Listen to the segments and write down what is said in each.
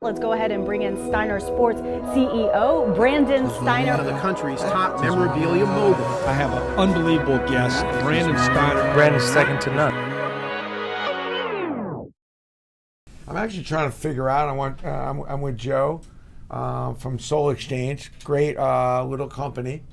Let's go ahead and bring in Steiner Sports CEO, Brandon Steiner. One of the country's top memorabilia mogul. I have an unbelievable guest, Brandon Steiner. Brandon's second to none. I'm actually trying to figure out. I'm with Joe from Solexchange, great little company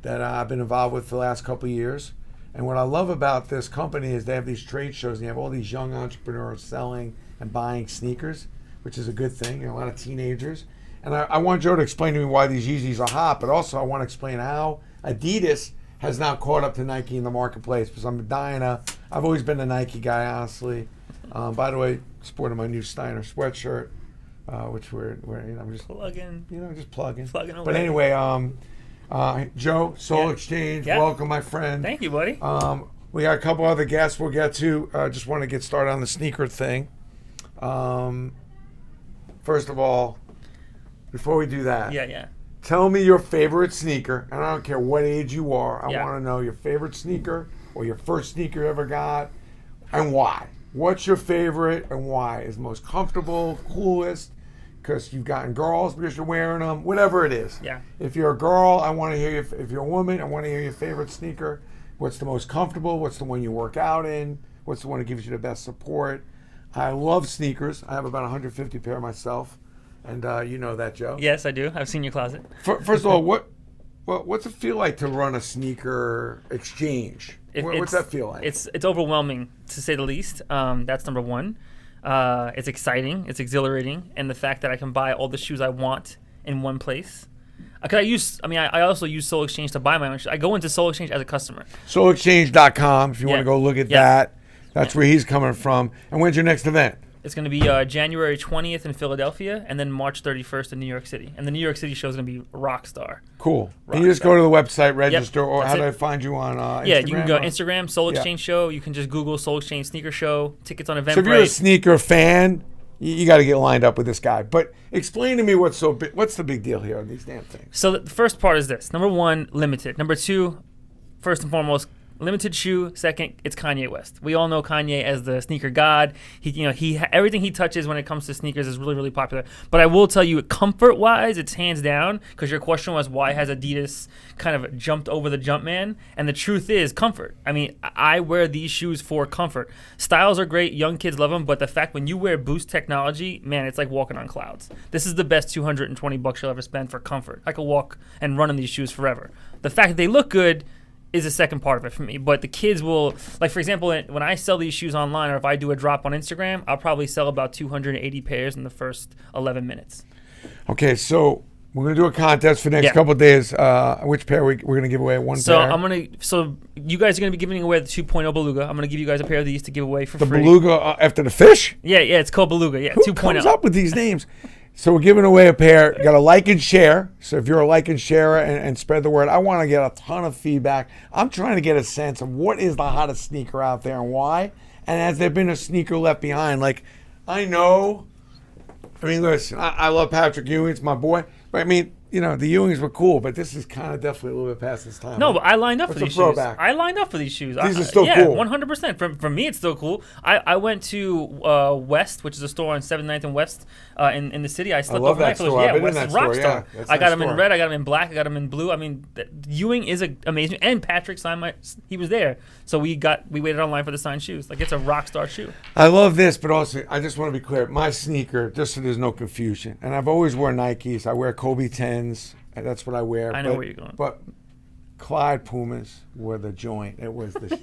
that I've been involved with for the last couple of years. And what I love about this company is they have these trade shows and you have all these young entrepreneurs selling and buying sneakers, which is a good thing, a lot of teenagers. And I want Joe to explain to me why these Yeezys are hot, but also I want to explain how Adidas has now caught up to Nike in the marketplace, because I've always been a Nike guy, honestly. By the way, sporting my new Steiner sweatshirt, which we're just plugging. Just plugging. Plugging away. But anyway, Joe, Solexchange, welcome, my friend. Thank you, buddy. We got a couple other guests we'll get to. Just want to get started on the sneaker thing. First of all, before we do that, tell me your favorite sneaker, and I don't care what age you are. I want to know your favorite sneaker or your first sneaker you ever got, and why. What's your favorite and why? Is most comfortable, coolest, because you've gotten girls because you're wearing them, whatever it is. Yeah. If you're a girl, I want to hear if you're a woman, I want to hear your favorite sneaker. What's the most comfortable? What's the one you work out in? What's the one that gives you the best support? I love sneakers. I have about 150 pair myself, and you know that, Joe. Yes, I do. I've seen your closet. First of all, what's it feel like to run a sneaker exchange? What's that feel like? It's overwhelming, to say the least. That's number one. It's exciting. It's exhilarating, and the fact that I can buy all the shoes I want in one place. I also use Solexchange to buy my own shoes. I go into Solexchange as a customer. Solexchange.com if you want to go look at that. That's where he's coming from. And when's your next event? It's going to be January 20th in Philadelphia, and then March 31st in New York City. And the New York City show is going to be Rockstar. Cool. And you just go to the website, register, or how do I find you on Instagram? Yeah, you can go Instagram, Solexchange Show. You can just Google Solexchange Sneaker Show, tickets on Eventbrite. So if you're a sneaker fan, you got to get lined up with this guy. But explain to me what's the big deal here on these damn things? So the first part is this. Number one, limited. Number two, first and foremost, limited shoe. Second, it's Kanye West. We all know Kanye as the sneaker god. He everything he touches when it comes to sneakers is really, really popular. But I will tell you, comfort-wise, it's hands down, because your question was why has Adidas kind of jumped over the Jumpman? And the truth is comfort. I mean, I wear these shoes for comfort. Styles are great. Young kids love them. But the fact when you wear Boost technology, man, it's like walking on clouds. This is the best $220 you'll ever spend for comfort. I could walk and run in these shoes forever. The fact that they look good is the second part of it for me. But the kids will, like, for example, when I sell these shoes online, or if I do a drop on Instagram, I'll probably sell about 280 pairs in the first 11 minutes. Okay, so we're going to do a contest for the next couple of days. Which pair we're going to give away? One pair? So you guys are going to be giving away the 2.0 Beluga. I'm going to give you guys a pair of these to give away for free. The Beluga after the fish? Yeah, it's called Beluga. Yeah, Who 2.0. comes up with these names? So we're giving away a pair. You got to like and share. So if you're a like and share and spread the word, I want to get a ton of feedback. I'm trying to get a sense of what is the hottest sneaker out there and why. And has there been a sneaker left behind? Like, listen, I love Patrick Ewing. It's my boy. But I mean, the Ewings were cool, but this is kind of definitely a little bit past its time. No, but I lined up for these shoes. I lined up for these shoes. These are still cool. 100%. For me, it's still cool. I went to West, which is a store on 7th, 9th, and West in the city. I slept overnight for those. Yeah, West is Rockstar. I got them in red. I got them in black. I got them in blue. I mean, Ewing is amazing. And Patrick signed he was there. So we waited online for the signed shoes. Like, it's a Rockstar shoe. I love this, but also, I just want to be clear. My sneaker, just so there's no confusion, and I've always worn Nikes. I wear Kobe 10s. And that's what I wear. I know where you're going. But Clyde Pumas were the joint. It was the,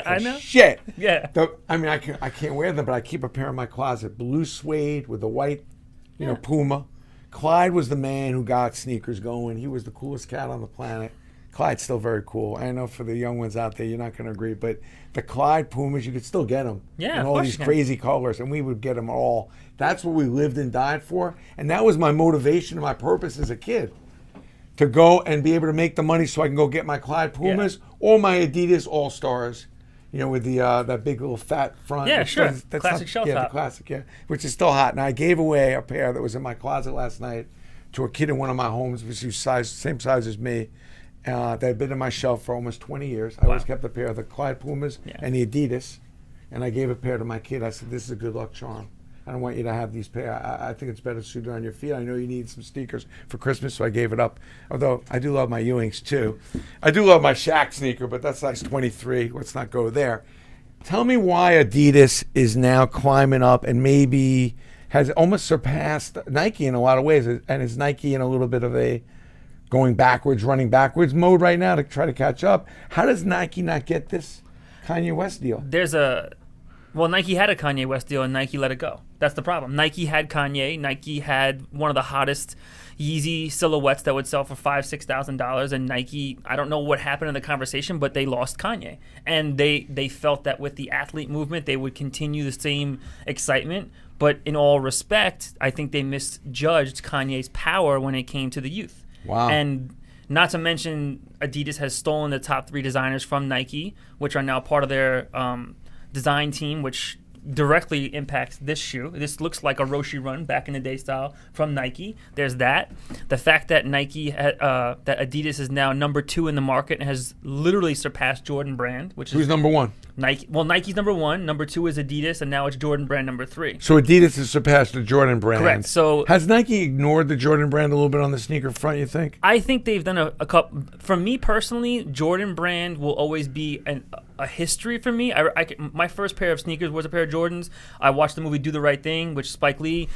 I know. Shit. Yeah. I can't wear them, but I keep a pair in my closet. Blue suede with the white, Puma. Clyde was the man who got sneakers going. He was the coolest cat on the planet. Clyde's still very cool. I know for the young ones out there, you're not going to agree, but the Clyde Pumas, you could still get them. Yeah, in all these crazy colors, and we would get them all. That's what we lived and died for, and that was my motivation and my purpose as a kid. To go and be able to make the money so I can go get my Clyde Pumas or my Adidas All-Stars, with the that big little fat front. Yeah, sure. Classic shell top. Yeah, the classic, which is still hot. And I gave away a pair that was in my closet last night to a kid in one of my homes, which was same size as me. That had been in my shelf for almost 20 years. I always kept a pair of the Clyde Pumas and the Adidas, and I gave a pair to my kid. I said, this is a good luck charm. I don't want you to have these pair. I think it's better suited on your feet. I know you need some sneakers for Christmas, so I gave it up. Although I do love my Ewings too. I do love my Shaq sneaker, but that's size 23. Let's not go there. Tell me why Adidas is now climbing up and maybe has almost surpassed Nike in a lot of ways. And is Nike in a little bit of a going backwards, running backwards mode right now to try to catch up? How does Nike not get this Kanye West deal? Nike had a Kanye West deal and Nike let it go. That's the problem. Nike had Kanye. Nike had one of the hottest Yeezy silhouettes that would sell for $5,000, $6,000. And Nike, I don't know what happened in the conversation, but they lost Kanye. And they felt that with the athlete movement, they would continue the same excitement. But in all respect, I think they misjudged Kanye's power when it came to the youth. Wow. And not to mention, Adidas has stolen the top 3 designers from Nike, which are now part of their design team, which directly impacts this shoe. This looks like a Roshi Run back in the day style from Nike. There's that. The fact that that Adidas is now number 2 in the market and has literally surpassed Jordan Brand, which Who's is number 1? Nike. Well, Nike's number 1. Number 2 is Adidas, and now it's Jordan Brand number 3. So Adidas has surpassed the Jordan Brand. Correct. So has Nike ignored the Jordan Brand a little bit on the sneaker front, you think? I think they've done a couple. For me personally, Jordan Brand will always be a history for me. My first pair of sneakers was a pair of Jordans. I watched the movie Do the Right Thing, which Spike Lee,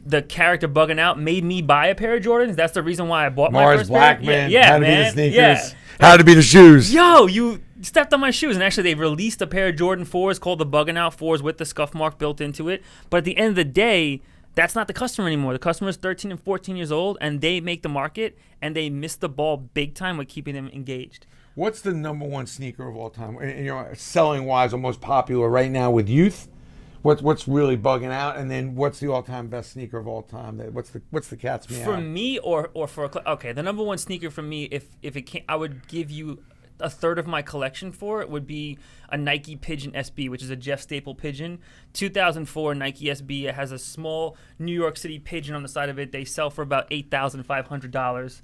the character bugging out, made me buy a pair of Jordans. That's the reason why I bought my first Blackman, pair. Yeah, had to man. be the sneakers. Yeah. Had to be the shoes. Yo, you stepped on my shoes. And actually, they released a pair of Jordan 4s called the Bugging Out 4s with the scuff mark built into it. But at the end of the day, that's not the customer anymore. The customer is 13 and 14 years old, and they make the market, and they miss the ball big time with keeping them engaged. What's the number 1 sneaker of all time? And, selling wise, or most popular right now with youth? What's really bugging out, and then what's the all-time best sneaker of all time? What's the cat's meow? For me, or for the number 1 sneaker for me, if it can't, I would give you a third of my collection for it would be a Nike Pigeon SB, which is a Jeff Staple pigeon. 2004 Nike SB. It has a small New York City pigeon on the side of it. They sell for about $8,500.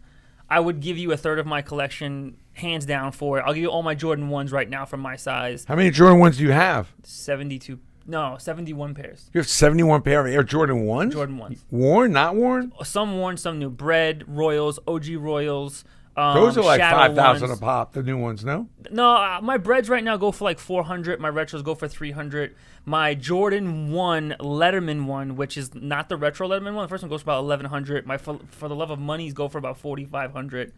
I would give you a third of my collection, hands down, for it. I'll give you all my Jordan 1s right now from my size. How many Jordan 1s do you have? 71 pairs. You have 71 pair of Air Jordan 1s? Jordan 1s. Worn, not worn? Some worn, some new. Bred, Royals, OG Royals. Those are like Shadow 5,000 ones. a pop, the new ones, no? No, my breads right now go for like 400. My retros go for 300. My Jordan 1 Letterman one, which is not the retro Letterman one, the first one goes for about 1,100. My For the Love of Money's go for about 4,500.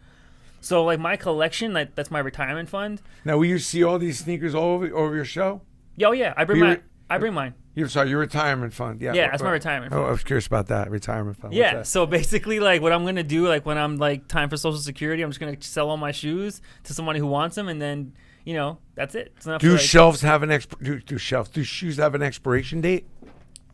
So like my collection, that's my retirement fund. Now, will you see all these sneakers all over your show? Yeah, I bring mine. Your retirement fund. Yeah, that's my retirement fund. Oh, I was curious about that, retirement fund. Yeah, so basically, like, what I'm going to do, like, when I'm, like, time for Social Security, I'm just going to sell all my shoes to somebody who wants them, and then, that's it. It's enough. Do shoes have an expiration date?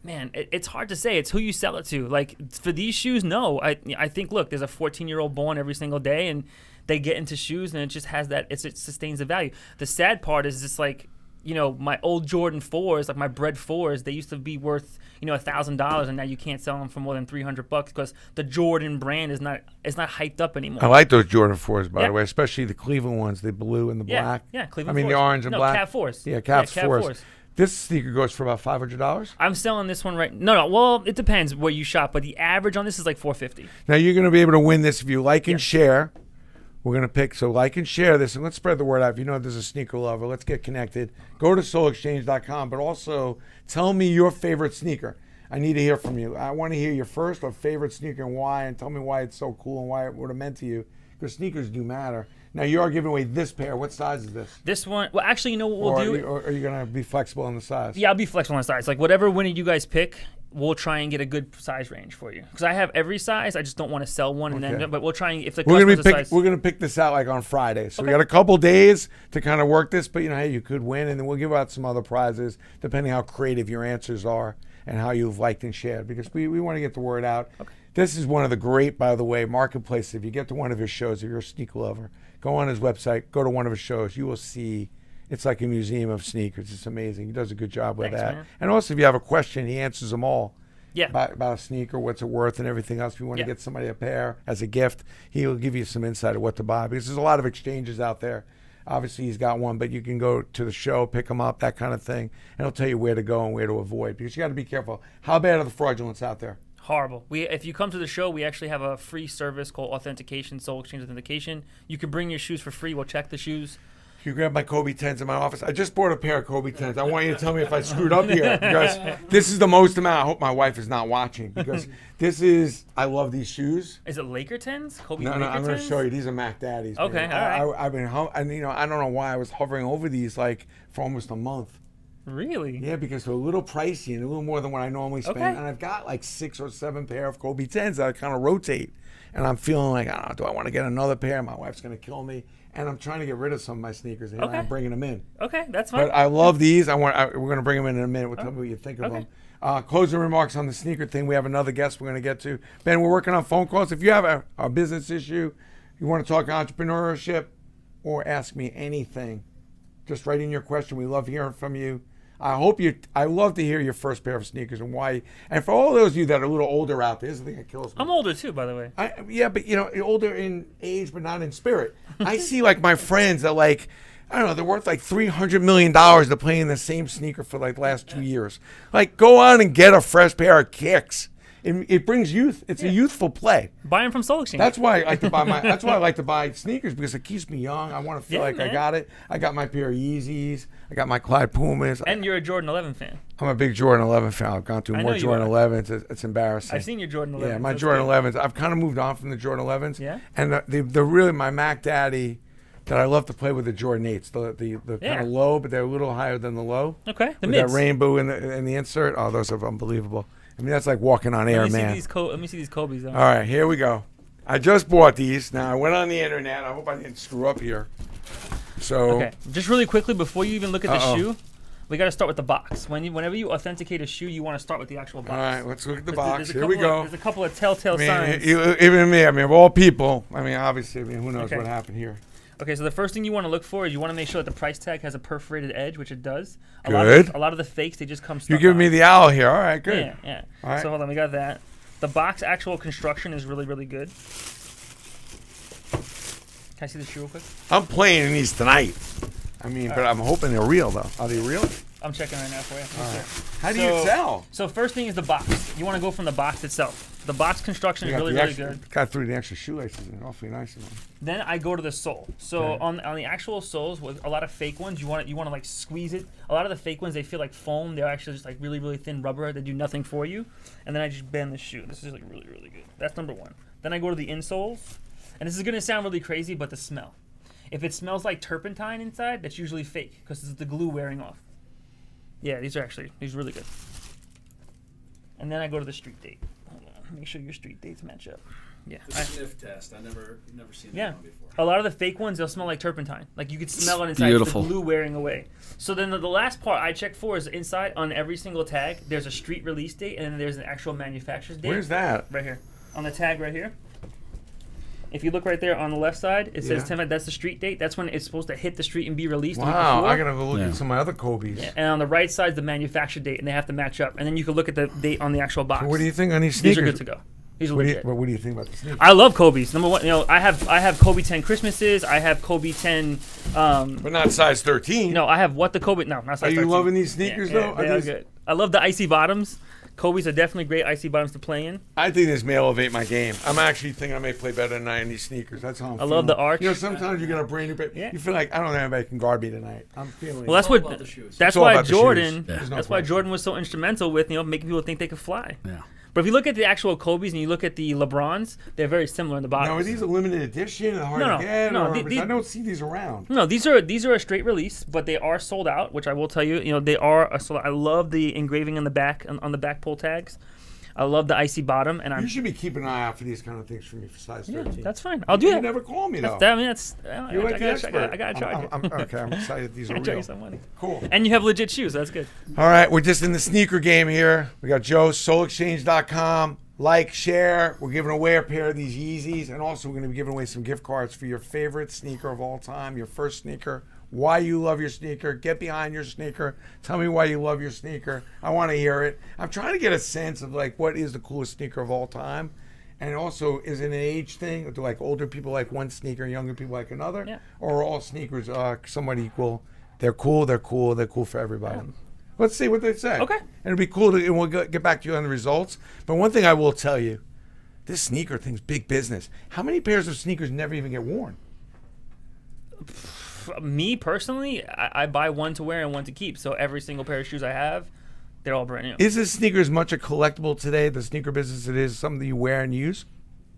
Man, it's hard to say. It's who you sell it to. Like, for these shoes, no. I think, look, there's a 14-year-old born every single day, and they get into shoes, and it just has that, it sustains the value. The sad part is just, like, my old Jordan 4s, like my Bred 4s, they used to be worth, $1,000, and now you can't sell them for more than $300 because the Jordan brand is not hyped up anymore. I like those Jordan 4s, by the way, especially the Cleveland ones, the blue and the black. Yeah, Cleveland 4s. The orange and black. Cat 4s. Yeah, Cat 4s. This sneaker goes for about $500? I'm selling this one right. No. Well, it depends where you shop, but the average on this is like $450. Now, you're going to be able to win this if you like and share. We're going to pick, so like and share this, and let's spread the word out. If you know there's a sneaker lover, let's get connected. Go to solexchange.com, but also tell me your favorite sneaker. I need to hear from you. I want to hear your first or favorite sneaker and why, and tell me why it's so cool and why it would have meant to you, because sneakers do matter. Now, you are giving away this pair. What size is this? This one, well, actually, you know what we'll do? Or are you going to be flexible on the size? Yeah, I'll be flexible on the size. Like, whatever winner you guys pick, we'll try and get a good size range for you. Because I have every size. I just don't want to sell one, but we'll try and, if the customer's size. We're going to pick this out like on Friday. So we got a couple days to kind of work this, but hey, you could win, and then we'll give out some other prizes depending how creative your answers are and how you've liked and shared, because we want to get the word out. Okay. This is one of the great, by the way, marketplaces. If you get to one of his shows, if you're a sneaker lover, go on his website, go to one of his shows. You will see it's like a museum of sneakers. It's amazing. He does a good job with that. Man. And also, if you have a question, he answers them all. Yeah. About a sneaker, what's it worth, and everything else. If you want to get somebody a pair as a gift, he will give you some insight of what to buy, because there's a lot of exchanges out there. Obviously, he's got one, but you can go to the show, pick them up, that kind of thing, and he'll tell you where to go and where to avoid because you got to be careful. How bad are the fraudulents out there? Horrible. If you come to the show, we actually have a free service called authentication, Solexchange authentication. You can bring your shoes for free. We'll check the shoes. You grab my Kobe 10s in my office. I just bought a pair of Kobe 10s. I want you to tell me if I screwed up here because this is the most amount. I hope my wife is not watching because I love these shoes. Is it Laker 10s? Kobe No, Laker I'm going to 10s? show you. These are Mac Daddies. Okay, man. all right. I've been, I don't know why I was hovering over these like for almost a month. Really? Yeah, because they're a little pricey and a little more than what I normally spend. Okay. And I've got like 6 or 7 pair of Kobe 10s that I kind of rotate. And I'm feeling like, I don't know, do I want to get another pair? My wife's going to kill me. And I'm trying to get rid of some of my sneakers. And Okay. I'm bringing them in. Okay, that's fine. But I love these. We're going to bring them in a minute. We'll tell me what you think of Okay. them. Closing remarks on the sneaker thing. We have another guest we're going to get to. Ben, we're working on phone calls. If you have a business issue, you want to talk entrepreneurship, or ask me anything, just write in your question. We love hearing from you. I love to hear your first pair of sneakers and why. And for all those of you that are a little older out there, this is the thing that kills me. I'm older too, by the way. Yeah, but older in age, but not in spirit. I see like my friends that like, I don't know, they're worth like $300 million to play in the same sneaker for like the last 2 years. Like, go on and get a fresh pair of kicks. It brings youth. It's a youthful play. Buy them from Solexchange. That's why I like to buy That's why I like to buy sneakers because it keeps me young. I want to feel like I got it. I got my pair of Yeezys. I got my Clyde Pumas. And you're a Jordan 11 fan. I'm a big Jordan 11 fan. I've gone through I more know you Jordan are. 11s. It's embarrassing. I've seen your Jordan 11. Yeah, my Jordan 11s. I've kind of moved on from the Jordan 11s. Yeah? And the really my Mac Daddy that I love to play with the Jordan 8s. The Yeah. kind of low, but they're a little higher than the low. Okay, the With mids. that rainbow in the insert. Oh, those are unbelievable. I mean, that's like walking on air, Let me man. let me see these Kobe's though. All right, here we go. I just bought these. Now, I went on the internet. I hope I didn't screw up here. So, Okay, just really quickly before you even look at the Uh-oh. shoe, we got to start with the box. Whenever you authenticate a shoe, you want to start with the actual box. all right, let's look at the There's box. a Here we couple go. There's a couple of telltale I mean, signs. even me, of all people, obviously, who knows Okay. what happened here. Okay, so the first thing you want to look for is you want to make sure that the price tag has a perforated edge, which it does. Good. A lot of the fakes, they just come stuck You're giving on. me the owl here. All right, good. Yeah, yeah. All right. So hold on, we got that. The box actual construction is really, really good. Can I see the shoe real quick? I'm playing in these tonight. But I'm hoping they're real, though. Are they real? I'm checking right now for you. All right. How do you tell? So first thing is the box. You want to go from the box itself. The box construction is really, really good. Got through the extra shoelaces. They're awfully nice. Then I go to the sole. So Okay. on the actual soles, with a lot of fake ones, you want to like squeeze it. A lot of the fake ones, they feel like foam. They're actually just like really, really thin rubber. They do nothing for you. And then I just bend the shoe. This is like really, really good. That's number one. Then I go to the insoles. And this is going to sound really crazy, but the smell. If it smells like turpentine inside, that's usually fake because it's the glue wearing off. Yeah, these are really good. And then I go to the street date. Hold on, make sure your street dates match up. Yeah. The sniff test. I never seen that Yeah. one before. A lot of the fake ones, they'll smell like turpentine. Like you could smell it inside. Beautiful. It's the glue wearing away. So then the last part I check for is inside on every single tag, there's a street release date and then there's an actual manufacturer's date. Where's that? Right here. On the tag right here. If you look right there on the left side, it says Yeah. 10. That's the street date. That's when it's supposed to hit the street and be released. the week Wow, before. I got to go look Yeah. at some of my other Kobe's. Yeah, and on the right side is the manufacturer date, and they have to match up. And then you can look at the date on the actual box. So what do you think on these These sneakers? are good to go. These are legit. What do you think about the sneakers? I love Kobe's. Number one, I have Kobe 10 Christmases. I have Kobe 10. But not size 13. I have what the Kobe. No, not Are size you 13. loving these sneakers, though? They are good. I love the icy bottoms. Kobe's are definitely great icy bottoms to play in. I think this may elevate my game. I'm actually thinking I may play better tonight in these sneakers. That's how I'm feeling. love the arch. Sometimes you get a brand new pair. Yeah. You feel like, I don't know if anybody can guard me tonight. I'm feeling Well, that's all what. about the shoes. That's It's all why about the Jordan. shoes. There's no That's why question. Jordan was so instrumental with making people think they could fly. Yeah. But if you look at the actual Kobe's and you look at the LeBrons, they're very similar in the bottom. Now, are these a limited edition? Hard No, to get? no, or, the- because I don't see these around. No, these are a straight release, but they are sold out, which I will tell you. They are sold out. I love the engraving on the back on the back pull tags. I love the icy bottom, and You should be keeping an eye out for these kind of things for me for size 13. that's fine. I'll do You that. never call me, though. That's You're like I the gotta, expert. I gotta charge you. Okay, I'm excited these are I gotta charge real. you some money. Cool. And you have legit shoes. So that's good. All right, we're just in the sneaker game here. We got Joe, Solexchange.com. Like, share. We're giving away a pair of these Yeezys, and also we're going to be giving away some gift cards for your favorite sneaker of all time, your first sneaker, why you love your sneaker. Get behind your sneaker. Tell me why you love your sneaker. I want to hear it. I'm trying to get a sense of, like, what is the coolest sneaker of all time. And also, is it an age thing? Do like older people like one sneaker, younger people like another? Yeah. Or are all sneakers somewhat equal? They're cool for everybody. Let's see what they say. Okay. And it'll be cool and we'll get back to you on the results. But one thing I will tell you, this sneaker thing's big business. How many pairs of sneakers never even get worn? Me personally, I buy one to wear and one to keep. So every single pair of shoes I have, they're all brand new. Is this sneaker as much a collectible today, the sneaker business, it is something that you wear and use?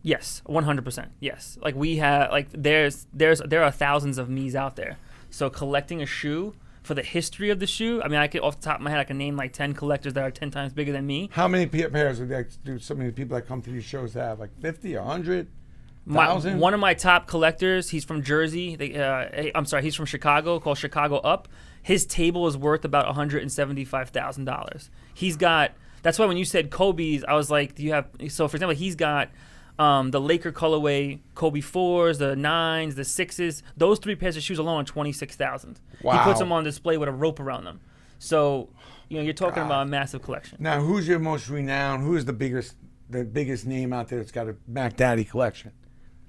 Yes, 100%. Yes, like we have, like there are thousands of me's out there. So collecting a shoe for the history of the shoe, I mean, I could off the top of my head, I can name like 10 collectors that are 10 times bigger than me. How many pairs do some of the people that come to these shows have? Like 50, 100, 1,000? One of my top collectors, he's from Jersey. He's from Chicago, called Chicago Up. His table is worth about $175,000. He's got. That's why when you said Kobe's, I was like, do you have? So for example, he's got the Laker colorway Kobe 4s, the 9s, the 6s. Those 3 pairs of shoes alone are $26,000. Wow. He puts them on display with a rope around them. So you're talking about a massive collection. Now, who's your most renowned? Who is the biggest name out there that's got a Mac Daddy collection?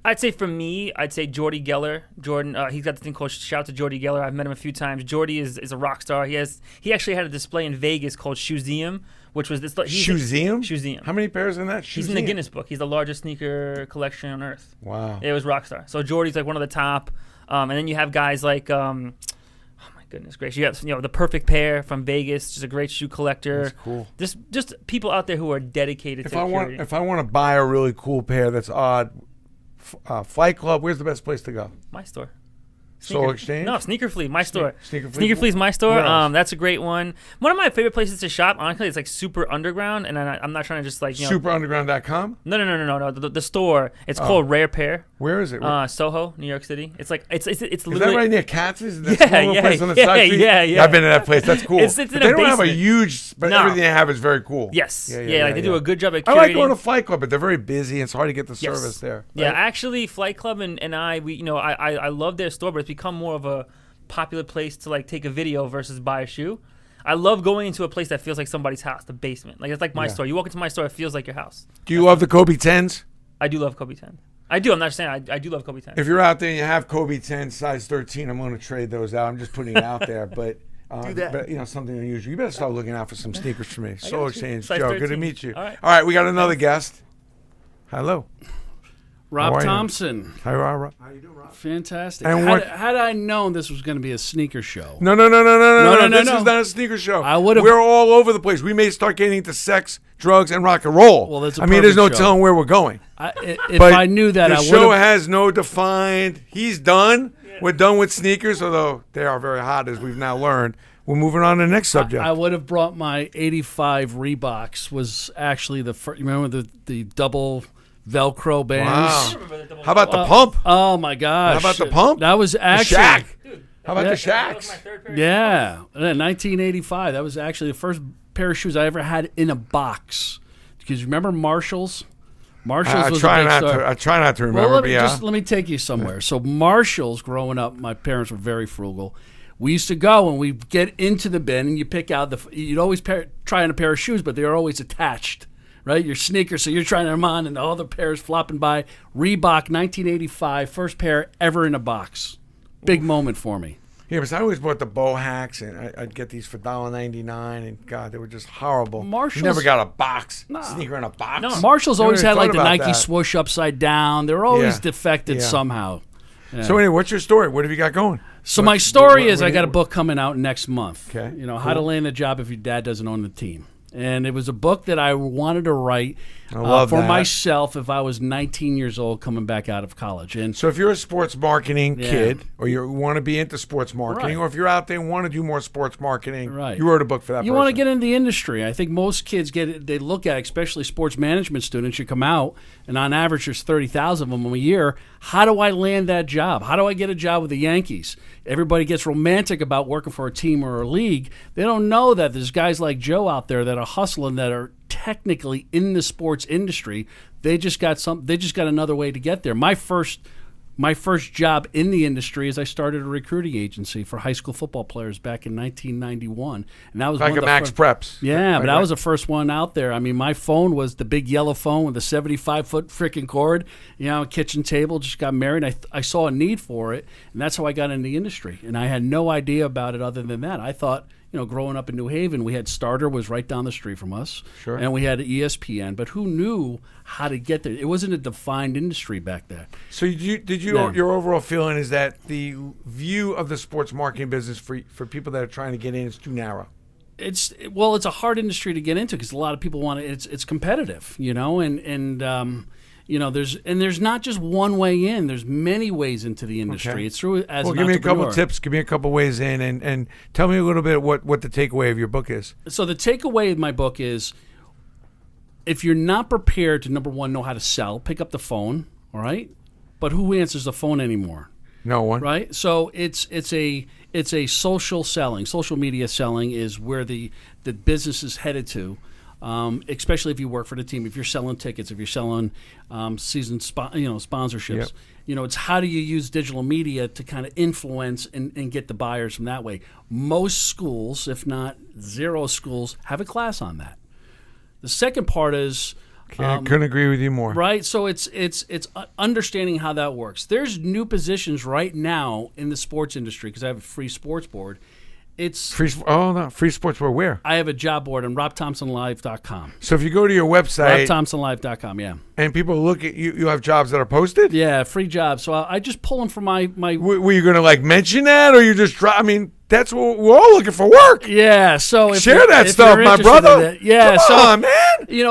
I'd say for me, Jordy Geller. Jordan, he's got this thing called Shout Out to Jordy Geller. I've met him a few times. Jordy is a rock star. He actually had a display in Vegas called Shoeseum, which was this. Shoeseum? Shoeseum. How many pairs in that? He's in the Guinness Book. He's the largest sneaker collection on earth. Wow. It was rock star. So Jordy's like one of the top. And then you have guys like, oh my goodness gracious, you have the Perfect Pair from Vegas, just a great shoe collector. That's cool. Just people out there who are dedicated to security. If I want to buy a really cool pair that's odd, Flight Club, where's the best place to go? My store. Solexchange? No, Sneaker Flea, my store. Sneaker Flea's my store. Where else? That's a great one. One of my favorite places to shop, honestly, it's like super underground, and I'm not trying to just like Superunderground.com? No. The store. It's called Rare Pair. Where is it? Soho, New York City. It's like it's is literally. that right near Katz's? That Yeah, small little yeah, place on the yeah, side street? yeah. I've been to that place. That's cool. It's But in they a don't have a basement. huge, but No. everything they have is very cool. Yes. Yeah, They do a good job at curating. I like going to Flight Club, but they're very busy. It's hard to get the Yes. service there. Yeah, right? actually, Flight Club and I love their store, but it's become more of a popular place to like take a video versus buy a shoe. I love going into a place that feels like somebody's house, the basement. Like it's like my store. You walk into my store, it feels like your house. Do you love the Kobe 10s? I do love Kobe 10. I do. I'm not saying I do love Kobe 10. If you're out there and you have Kobe 10 size 13, I'm going to trade those out. I'm just putting it out there, but Do that. But something unusual. You better start looking out for some sneakers for me. Solexchange, Size Joe. Good to 13. meet you. All right, we got another guest. Hello. How Rob are you? Thompson. Hi, Rob. Fantastic. And Had I known this was going to be a sneaker show. No. No. This is not a sneaker show. I would've- We're all over the place. We may start getting into sex, drugs, and rock and roll. Well, that's a there's no perfect show. telling where we're going. If But I knew that, the I would show have. has no defined. He's done. We're done with sneakers, although they are very hot, as we've now learned. We're moving on to the next subject. I would have brought my '85 Reeboks. Was actually the first. You remember the double Velcro bands? Wow. How about the pump? Oh my gosh! How about the pump? That was The actually. Shack. How about Yeah. the Shacks? Yeah, 1985. That was actually the first pair of shoes I ever had in a box. Because you remember Marshalls? Marshalls I was try a big not star. to. I try not to remember. Well, but yeah. let me take you somewhere. So Marshalls, growing up, my parents were very frugal. We used to go and we'd get into the bin and you pick out you'd always try on a pair of shoes, but they were always attached, right? Your sneakers, so you're trying them on and all the pairs flopping by. Reebok, 1985, first pair ever in a box. Big moment for me. Yeah, because I always bought the bow hacks, and I'd get these for $1.99, and God, they were just horrible. Marshalls- You never got a box, sneaker in a box. No. Marshalls Never always even had like thought the about Nike that. swoosh upside down. They were always Yeah. defected Yeah. somehow. Yeah. So anyway, what's your story? What have you got going? So my story what- is what I do got you- a book coming out next month. Okay, How to land a job if your dad doesn't own the team. And it was a book that I wanted to write love for that. myself if I was 19 years old coming back out of college. And So if you're a sports marketing Yeah. kid, or you want to be into sports marketing, Right. or if you're out there and want to do more sports marketing, Right. you wrote a book for that you person. want to get into the industry. I think most kids they look at, especially sports management students, you come out, and on average there's 30,000 of them a year. How do I land that job? How do I get a job with the Yankees? Everybody gets romantic about working for a team or a league. They don't know that there's guys like Joe out there that are hustling, that are technically in the sports industry. They just got another way to get there. My first My first job in the industry is I started a recruiting agency for high school football players back in 1991, and that was Like one a of the Max Preps. Yeah, but Right. I was the first one out there. I mean, my phone was the big yellow phone with a 75-foot freaking cord, kitchen table. Just got married. I saw a need for it, and that's how I got in the industry. And I had no idea about it other than that. I thought, growing up in New Haven, we had Starter was right down the street from us, Sure. and we had ESPN. But who knew how to get there? It wasn't a defined industry back then. So your overall feeling is that the view of the sports marketing business for people that are trying to get in is too narrow? It's a hard industry to get into because a lot of people want it. It's competitive, there's not just one way in. There's many ways into the industry. Okay. It's through as an give me a couple entrepreneur. tips. Give me a couple ways in, and tell me a little bit what the takeaway of your book is. So the takeaway of my book is, if you're not prepared to, number one, know how to sell, pick up the phone. All right, but who answers the phone anymore? No one. Right. So it's a social selling. Social media selling is where the business is headed to. Especially if you work for the team, if you're selling tickets, if you're selling season sponsorships, Yep. It's how do you use digital media to kind of influence and get the buyers from that way. Most schools, if not zero schools, have a class on that. The second part is Couldn't agree with you more. right. So it's understanding how that works. There's new positions right now in the sports industry because I have a free sports board. It's Free sports board where? I have a job board on robthompsonlive.com. So if you go to your website robthompsonlive.com, yeah. and people look at you have jobs that are posted? Yeah, free jobs. So I just pull them from my Were you going to mention that, or you just I mean, that's what we're all looking for work. yeah. So if Share you're- that if stuff, you're my interested brother. in it. Yeah. Come so on, man.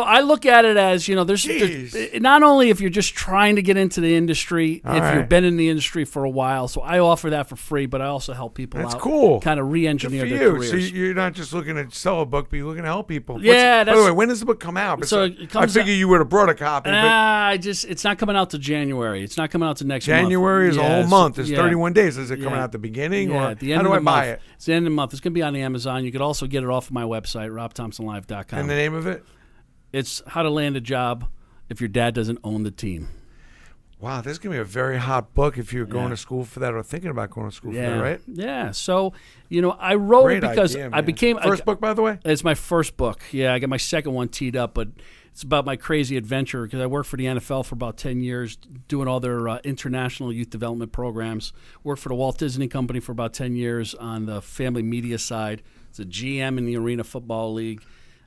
I look at it as there's Jeez. not only if you're just trying to get into the industry, All if right. you've been in the industry for a while. So I offer that for free, but I also help people That's out. cool. Kind of Good re-engineer for their you. careers. So you're not just looking to sell a book, but you're looking to help people. Yeah, By the that's- way, when does the book come out? So it comes I figure you would have brought a copy. But it's not coming out to January. It's not coming out to next January month. is a whole so- month. It's yeah. 31 days. Is it coming Yeah. out at the beginning, Yeah, or at the end how do of I the buy month. it? It's the end of the month. It's going to be on Amazon. You could also get it off of my website, robthompsonlive.com. And the name of it? It's how to land a job if your dad doesn't own the team. Wow, this is going to be a very hot book if you're going Yeah. to school for that or thinking about going to school for Yeah, that, right? Yeah. So, I wrote Great it because idea, I man. became First book, by the way? It's my first book. Yeah, I got my second one teed up, but it's about my crazy adventure because I worked for the NFL for about 10 years, doing all their international youth development programs. Worked for the Walt Disney Company for about 10 years on the family media side. It's a GM in the Arena Football League.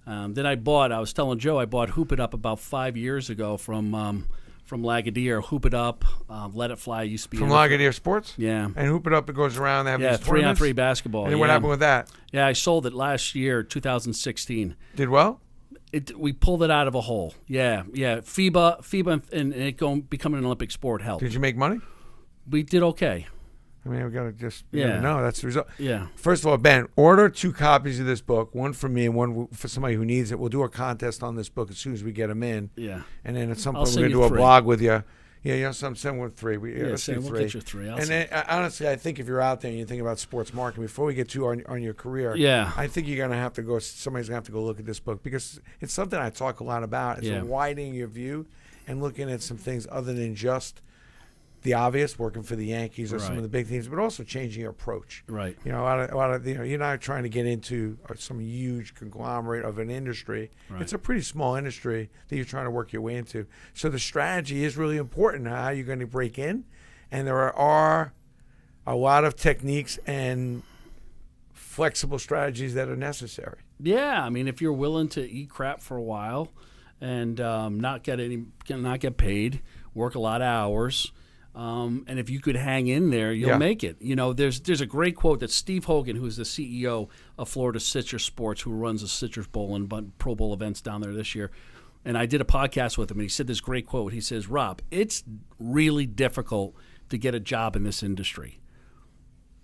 Then I was telling Joe, I bought Hoop It Up about 5 years ago from Lagadier. Hoop It Up, Let It Fly used to be From NFL. Lagadier Sports? Yeah. And Hoop It Up, it goes around. They have Yeah, these 3-on-3 tournaments? basketball. And then what happened with that? Yeah, I sold it last year, 2016. Did well? We pulled it out of a hole. Yeah. FIBA, and it becoming an Olympic sport helped. Did you make money? We did okay. I mean, we got to just Yeah. know. That's the result. Yeah. First of all, Ben, order 2 copies of this book, one for me and one for somebody who needs it. We'll do a contest on this book as soon as we get them in. Yeah. And then at some I'll point, we're send going to you do a 3. blog with you. Yeah, send one 3. Let's do Sam, 3. we'll get you 3. And then, honestly, I think if you're out there and you think about sports marketing, before we get to on your career, Yeah. I think you're going to have to go. Somebody's going to have to go look at this book because it's something I talk a lot about. It's Yeah. widening your view and looking at some things other than just the obvious, working for the Yankees or some Right. of the big teams, but also changing your approach. Right. A lot of you're not trying to get into some huge conglomerate of an industry. Right. It's a pretty small industry that you're trying to work your way into. So the strategy is really important, how you're going to break in. And there are a lot of techniques and flexible strategies that are necessary. Yeah, I mean, if you're willing to eat crap for a while and not get paid, work a lot of hours, and if you could hang in there, you'll Yeah. make it. There's a great quote that Steve Hogan, who's the CEO of Florida Citrus Sports, who runs the Citrus Bowl and Pro Bowl events down there this year, and I did a podcast with him, and he said this great quote. He says, "Rob, it's really difficult to get a job in this industry,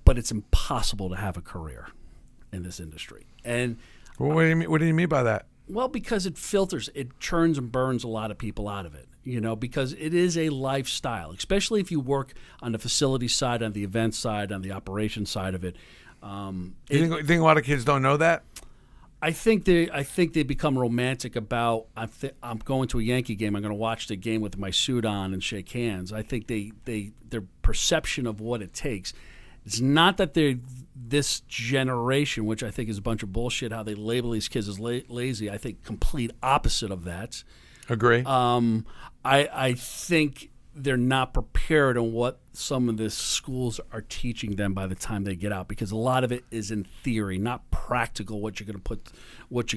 but it's impossible to have a career in this industry." And Well, what do you mean by that? well, because it churns and burns a lot of people out of it, because it is a lifestyle, especially if you work on the facility side, on the event side, on the operation side of it. You think a lot of kids don't know that? I think they become romantic about. I'm going to a Yankee game. I'm going to watch the game with my suit on and shake hands. I think their perception of what it takes. It's not that they're this generation, which I think is a bunch of bullshit. How they label these kids as lazy. I think complete opposite of that. Agree. I think they're not prepared on what some of the schools are teaching them by the time they get out, because a lot of it is in theory, not practical. What you're going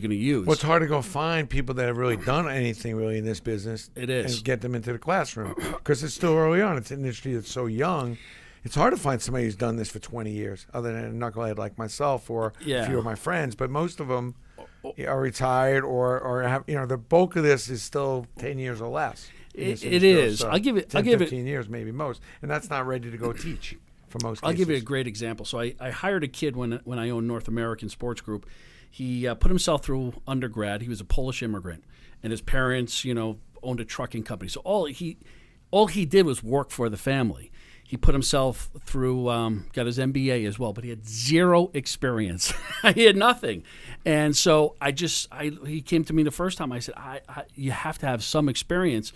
to use. Well, it's hard to go find people that have really done anything really in this business. It is. And get them into the classroom because it's still early on. It's an industry that's so young. It's hard to find somebody who's done this for 20 years, other than a knucklehead like myself or a few of my friends. But most of them are retired or have, the bulk of this is still 10 years or less. It is. So I'll give it 15 years, maybe most, and that's not ready to go teach for most. I'll cases. give you a great example. So I hired a kid when I owned North American Sports Group. He put himself through undergrad. He was a Polish immigrant, and his parents, owned a trucking company. So all he did was work for the family. He put himself through, got his MBA as well, but he had zero experience. He had nothing. And so he came to me the first time. I said, you have to have some experience.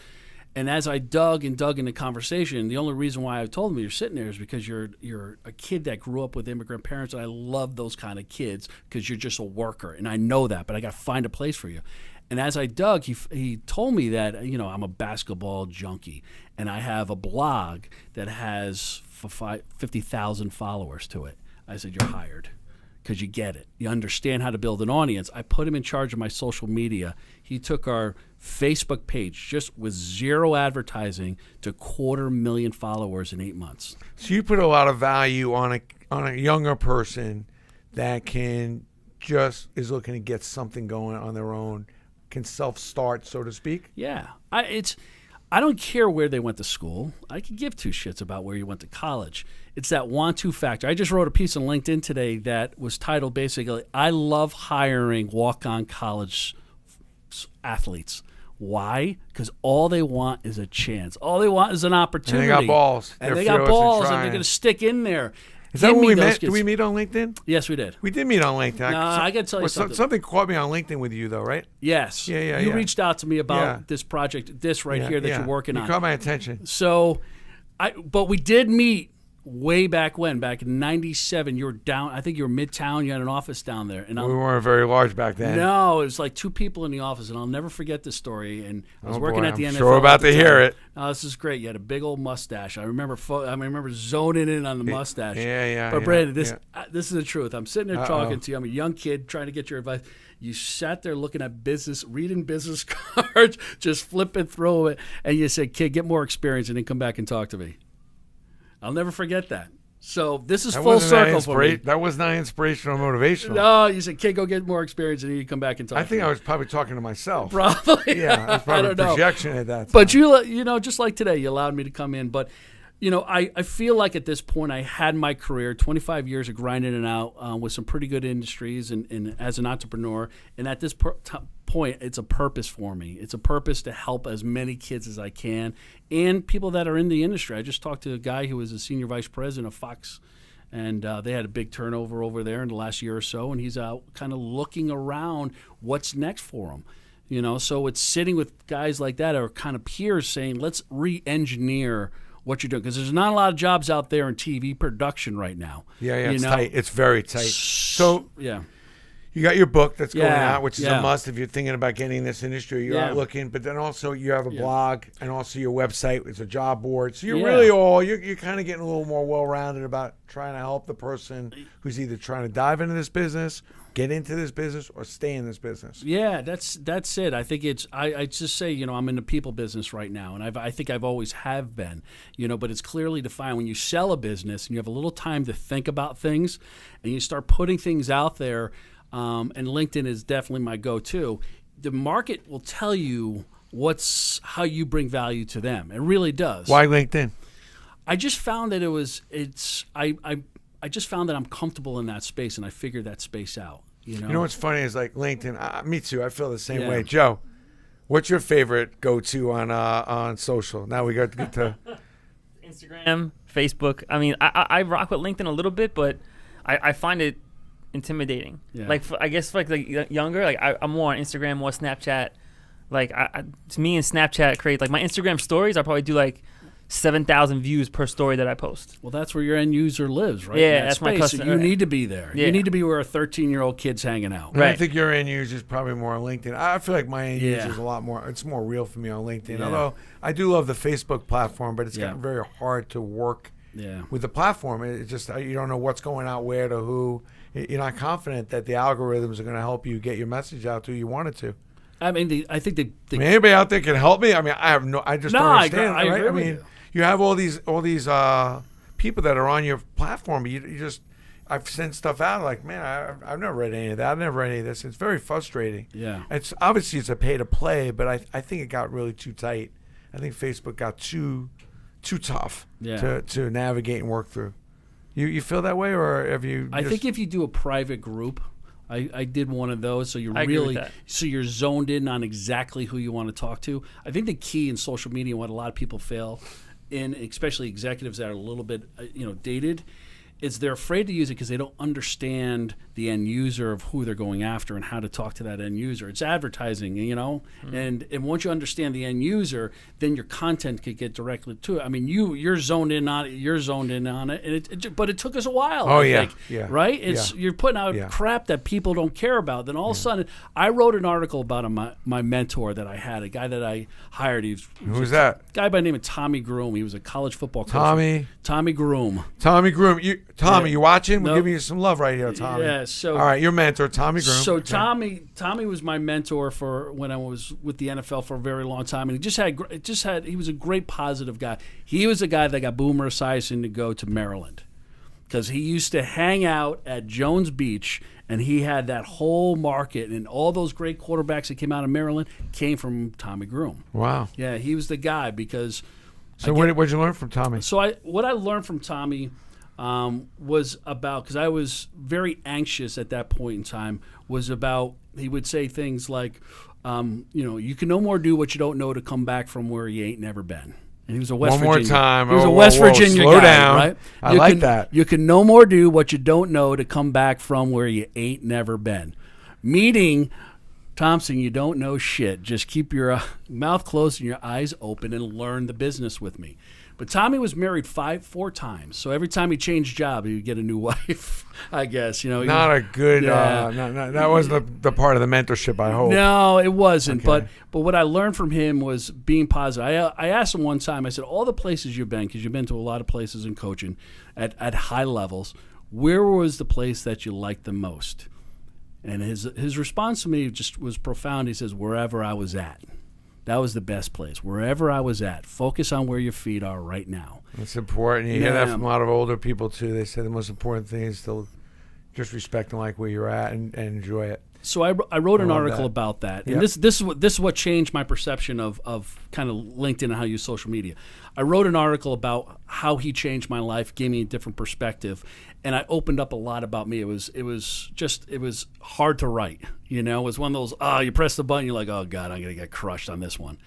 And as I dug in the conversation, the only reason why I told him you're sitting there is because you're a kid that grew up with immigrant parents, and I love those kind of kids because you're just a worker, and I know that, but I got to find a place for you. And as I dug, he told me that, I'm a basketball junkie, and I have a blog that has 50,000 followers to it. I said, you're hired because you get it. You understand how to build an audience. I put him in charge of my social media. He took our Facebook page just with zero advertising to 250,000 followers in 8 months. So you put a lot of value on a younger person that is looking to get something going on their own, can self-start, so to speak. Yeah. I don't care where they went to school. I could give two shits about where you went to college. It's that want-to factor. I just wrote a piece on LinkedIn today that was titled basically, I love hiring walk-on college athletes. Why? Because all they want is a chance. All they want is an opportunity. And they got balls. And they got balls, and they're going to stick in there. Is that when we met? Did we meet on LinkedIn? Yes, we did. We did meet on LinkedIn. I got to tell you something. Something caught me on LinkedIn with you, though, right? Yes. Yeah. You reached out to me about this project, here that you're working on. You caught my attention. So, but we did meet way back when, back in '97. You were down. I think you were Midtown. You had an office down there, and we weren't very large back then. No, it was like 2 people in the office, and I'll never forget this story. And I was working at the NFL. Sure, about to hear it. Oh, this is great. You had a big old mustache. I remember zoning in on the mustache. Yeah. But Brandon, this is the truth. I'm sitting there talking to you. I'm a young kid trying to get your advice. You sat there looking at reading business cards, just flipping through it, and you said, "Kid, get more experience, and then come back and talk to me." I'll never forget that. So this is full circle for me. That was not inspirational or motivational. No, you said, "Kid, go get more experience, and then you come back and talk." I think I was probably talking to myself. Probably. Yeah, I was probably a projection at that time. But you just like today, you allowed me to come in. But I feel like at this point I had my career, 25 years of grinding it out with some pretty good industries and as an entrepreneur. And at this point, it's a purpose for me. It's a purpose to help as many kids as I can and people that are in the industry. I just talked to a guy who was a senior vice president of Fox, and they had a big turnover over there in the last year or so, and he's out kind of looking around what's next for him. So it's sitting with guys like that or kind of peers saying, let's re-engineer what you're doing, because there's not a lot of jobs out there in TV production right now. Yeah, it's tight. It's very tight. So yeah. You got your book that's going out, which is a must if you're thinking about getting in this industry. You're out looking, but then also you have a blog and also your website. It's a job board. So you're really you're kind of getting a little more well-rounded about trying to help the person who's either trying to dive into this business, get into this business, or stay in this business. Yeah, that's it. I think I just say, I'm in the people business right now, and I think I've always have been, but it's clearly defined when you sell a business and you have a little time to think about things and you start putting things out there. And LinkedIn is definitely my go-to. The market will tell you how you bring value to them. It really does. Why LinkedIn? I just found that I just found that I'm comfortable in that space, and I figured that space out. You know what's funny is like LinkedIn. Me too. I feel the same way. Joe, what's your favorite go-to on social? Now we got to get to Instagram, Facebook. I mean, I rock with LinkedIn a little bit, but I find it intimidating. Yeah. Like I guess for like the younger, like I'm more on Instagram, more Snapchat. Like to me and Snapchat create like my Instagram stories. I probably do like 7,000 views per story that I post. Well, that's where your end user lives, right? Yeah, In that that's my space. custom- So you need to be there. Yeah. You need to be where a 13-year-old kid's hanging out. And I Right. think your end user is probably more on LinkedIn. I feel like my end Yeah. user is a lot more. It's more real for me on LinkedIn. Yeah. Although I do love the Facebook platform, but it's Yeah. gotten very hard to work Yeah. with the platform. It's just you don't know what's going out where to who. You're not confident that the algorithms are going to help you get your message out to who you want it to. I mean, I think the I mean, anybody out there can help me. I mean, I just don't I understand. agree right? I with mean, you. you have all these people that are on your platform. But you just I've sent stuff out like, man, I've never read any of that. I've never read any of this. It's very frustrating. Yeah. It's obviously it's a pay to play, but I think it got really too tight. I think Facebook got too tough to navigate and work through. You feel that way, or have you? I think if you do a private group, I did one of those, so you're I agree with really that. so you're zoned in on exactly who you want to talk to. I think the key in social media, what a lot of people fail in, especially executives that are a little bit dated, is they're afraid to use it because they don't understand the end user of who they're going after and how to talk to that end user. It's advertising, and once you understand the end user, then your content could get directly to it. I mean, you're zoned in on it. You're zoned in on it, and but it took us a while. Oh, I yeah, think, yeah, right. It's yeah. You're putting out Yeah. crap that people don't care about. Then all of a sudden, I wrote an article about my mentor that I had, a guy that I hired. Who's that? Guy by the name of Tommy Groom. He was a college football coach. Tommy Groom. Tommy Groom. Tommy, you watching? We're Nope. giving you some love right here, Tommy. Yeah, so- all right, your mentor, Tommy Groom. So Okay. Tommy was my mentor for when I was with the NFL for a very long time, and he was a great positive guy. He was a guy that got Boomer Esiason to go to Maryland because he used to hang out at Jones Beach, and he had that whole market, and all those great quarterbacks that came out of Maryland came from Tommy Groom. Wow. Yeah, he was the guy because. So what did you learn from Tommy? So what I learned from Tommy was about, because I was very anxious at that point in time, was about, he would say things like, you can no more do what you don't know to come back from where you ain't never been. And he was a West One more Virginia. time. He was a Whoa, West whoa, whoa. Virginia Slow guy, down. right? I like that. You can no more do what you don't know to come back from where you ain't never been. Meaning, Thompson, you don't know shit. Just keep your mouth closed and your eyes open and learn the business with me. But Tommy was married 4 times, so every time he changed job, he would get a new wife. I guess Not a good. That wasn't the part of the mentorship. I hope. No, it wasn't. Okay. But what I learned from him was being positive. I asked him one time. I said, all the places you've been, because you've been to a lot of places in coaching at high levels, where was the place that you liked the most? And his response to me just was profound. He says, wherever I was at. That was the best place. Wherever I was at, focus on where your feet are right now. It's important. You hear that Yeah. from a lot of older people too. They say the most important thing is to just respect and like where you're at and enjoy it. So I wrote an love article that. about that, Yep. and this is what changed my perception of kind of LinkedIn and how you use social media. I wrote an article about how he changed my life, gave me a different perspective, and I opened up a lot about me. It was hard to write. It was one of those you press the button, you're like, oh God, I'm gonna get crushed on this one.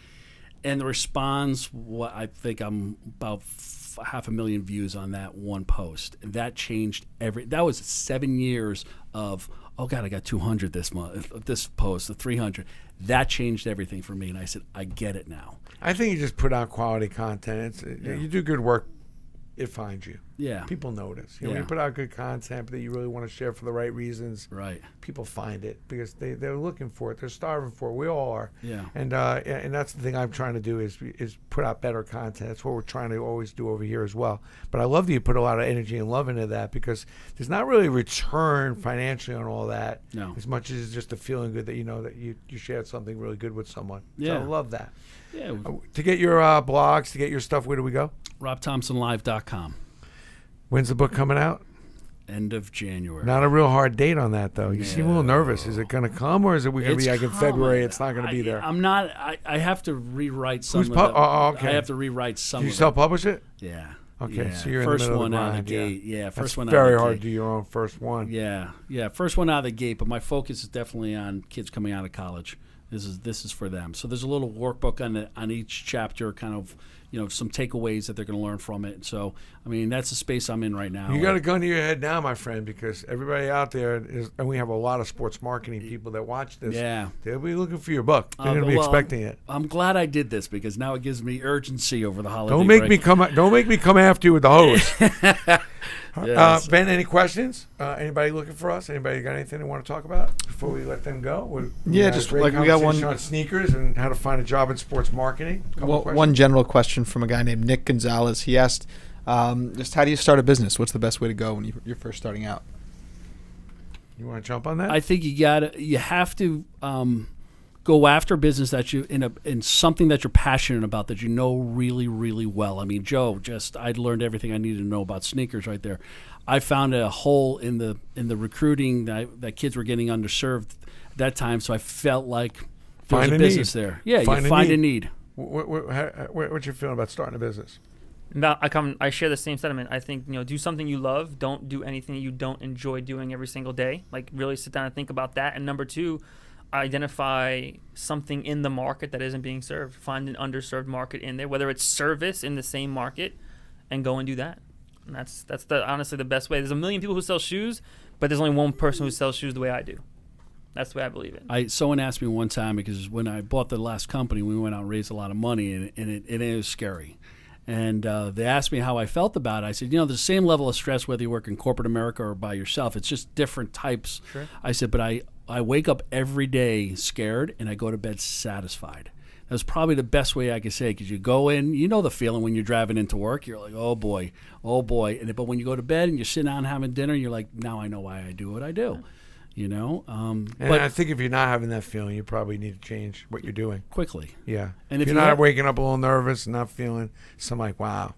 And the response, I think I'm about 500,000 views on that one post, and that changed that was 7 years of, oh God, I got 200 this month, this post, the 300. That changed everything for me, and I said, I get it now. I think you just put out quality content. You do good work, it finds you. Yeah. People notice. Yeah. When you put out good content that you really want to share for the right reasons, Right. people find it because they're looking for it. They're starving for it. We all are. Yeah. And that's the thing I'm trying to do is put out better content. That's what we're trying to always do over here as well. But I love that you put a lot of energy and love into that because there's not really a return financially on all that. No. As much as it's just a feeling good that you know that you shared something really good with someone. Yeah. So I love that. Yeah. To get your blogs, to get your stuff, where do we go? RobThompsonLive.com. When's the book coming out? End of January. Not a real hard date on that, though. You seem a little nervous. Is it going to come, or is it going to It's be like in coming. February? It's not going to be there. I'm not. I have to rewrite some Who's of it. okay. I have to rewrite some Do you of it. self-publish it? Yeah. Okay, Yeah. so you're first in the middle one of the out of grind, the gate. Yeah, That's first one out very of the hard gate. to do your own first one. Yeah, first one out of the gate. But my focus is definitely on kids coming out of college. This is for them. So there's a little workbook on each chapter, kind of, some takeaways that they're going to learn from it. So, I mean, that's the space I'm in right now. You got a gun to your head now, my friend, because everybody out there is, and we have a lot of sports marketing people that watch this. Yeah. They'll be looking for your book. They're going to be expecting it. I'm glad I did this because now it gives me urgency over the holiday Don't make break. me come after you with the hose. Yes. Ben, any questions? Anybody looking for us? Anybody got anything they want to talk about before we let them go? We had a just great like we got one conversation on sneakers and how to find a job in sports marketing. one general question from a guy named Nick Gonzalez. He asked, just how do you start a business? What's the best way to go when you're first starting out? You want to jump on that? I think you have to go after business that you in something that you're passionate about, that you know really, really well. I mean, Joe, I learned everything I needed to know about sneakers right there. I found a hole in the recruiting that kids were getting underserved at that time, so I felt like there was a business there. Yeah, you find a need. What's your feeling about starting a business? No, I share the same sentiment. I think, do something you love. Don't do anything you don't enjoy doing every single day. Like, really sit down and think about that. And number two, identify something in the market that isn't being served. Find an underserved market in there, whether it's service in the same market, and go and do that. And that's honestly the best way. There's a million people who sell shoes, but there's only one person who sells shoes the way I do. That's the way I believe it. Someone asked me one time, because when I bought the last company, we went out and raised a lot of money, and it was scary. And they asked me how I felt about it. I said, there's the same level of stress whether you work in corporate America or by yourself. It's just different types. Sure. I said, but I wake up every day scared, and I go to bed satisfied. That's probably the best way I could say, because you go in, the feeling when you're driving into work. You're like, oh, boy. But when you go to bed and you're sitting down having dinner, you're like, now I know why I do what I do. But I think if you're not having that feeling, you probably need to change what you're doing quickly. Yeah. And if you're not waking up a little nervous and not feeling something like, wow,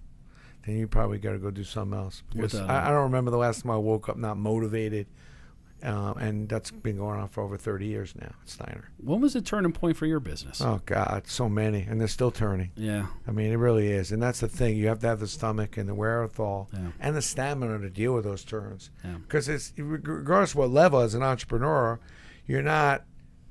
then you probably got to go do something else. Because I don't remember the last time I woke up not motivated. And that's been going on for over 30 years now at Steiner. When was the turning point for your business? Oh, God, so many. And they're still turning. Yeah. I mean, it really is. And that's the thing. You have to have the stomach and the wherewithal and the stamina to deal with those turns. Because it's regardless of what level, as an entrepreneur, you're not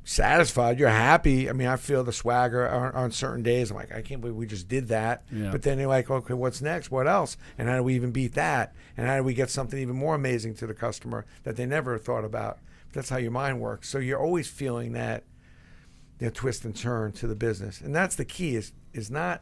satisfied. You're happy. I mean, I feel the swagger on certain days. I'm like, I can't believe we just did that. Yeah. But then you're like, okay, what's next? What else? And how do we even beat that? And how do we get something even more amazing to the customer that they never thought about? That's how your mind works. So you're always feeling that twist and turn to the business. And that's the key is not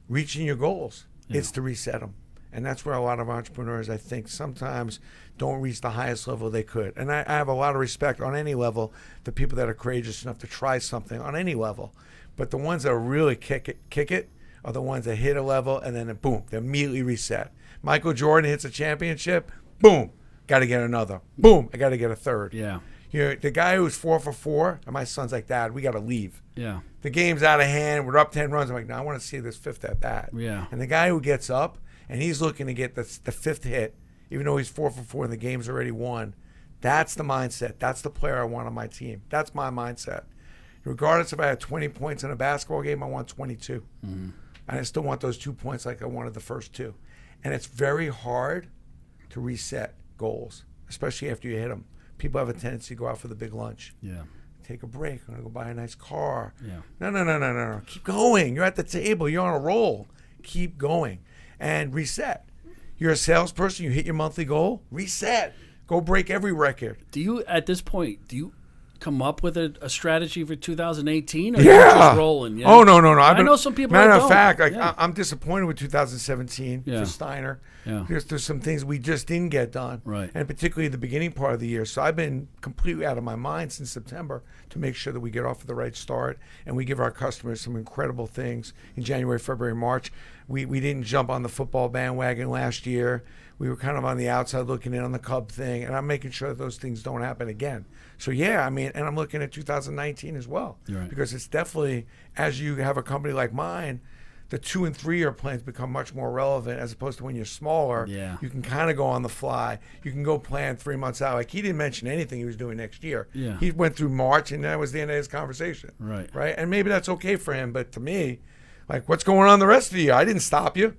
reaching your goals. Yeah. It's to reset them. And that's where a lot of entrepreneurs, I think, sometimes don't reach the highest level they could. And I have a lot of respect on any level, the people that are courageous enough to try something on any level. But the ones that really kick it are the ones that hit a level and then boom, they immediately reset. Michael Jordan hits a championship, boom, got to get another. Boom, I got to get a third. Yeah. The guy who's 4 for 4, and my son's like, Dad, we got to leave. Yeah. The game's out of hand. We're up 10 runs. I'm like, no, I want to see this fifth at bat. Yeah. And the guy who gets up, and he's looking to get the fifth hit, even though he's 4 for 4 and the game's already won. That's the mindset. That's the player I want on my team. That's my mindset. Regardless if I had 20 points in a basketball game, I want 22. Mm-hmm. And I still want those 2 points like I wanted the first 2. And it's very hard to reset goals, especially after you hit them. People have a tendency to go out for the big lunch. Yeah. Take a break. I'm going to go buy a nice car. Yeah. No. Keep going. You're at the table. You're on a roll. Keep going. And reset. You're a salesperson. You hit your monthly goal. Reset. Go break every record. Do you, at this point, come up with a strategy for 2018? Or Yeah. You're just rolling? Oh, no. I know some people Matter that of don't. fact, Yeah. I'm disappointed with 2017 Yeah. for Steiner. Yeah. There's some things we just didn't get done. Right. And particularly the beginning part of the year. So I've been completely out of my mind since September to make sure that we get off to the right start and we give our customers some incredible things in January, February, March. We didn't jump on the football bandwagon last year. We were kind of on the outside looking in on the Cub thing, and I'm making sure that those things don't happen again. So, yeah, I mean, and I'm looking at 2019 as well. Right. Because it's definitely, as you have a company like mine, the 2 and 3 year plans become much more relevant as opposed to when you're smaller. Yeah. You can kind of go on the fly. You can go plan 3 months out. Like, he didn't mention anything he was doing next year. Yeah. He went through March, and that was the end of his conversation. Right. Right? And maybe that's okay for him, but to me, like, what's going on the rest of the year? I didn't stop you.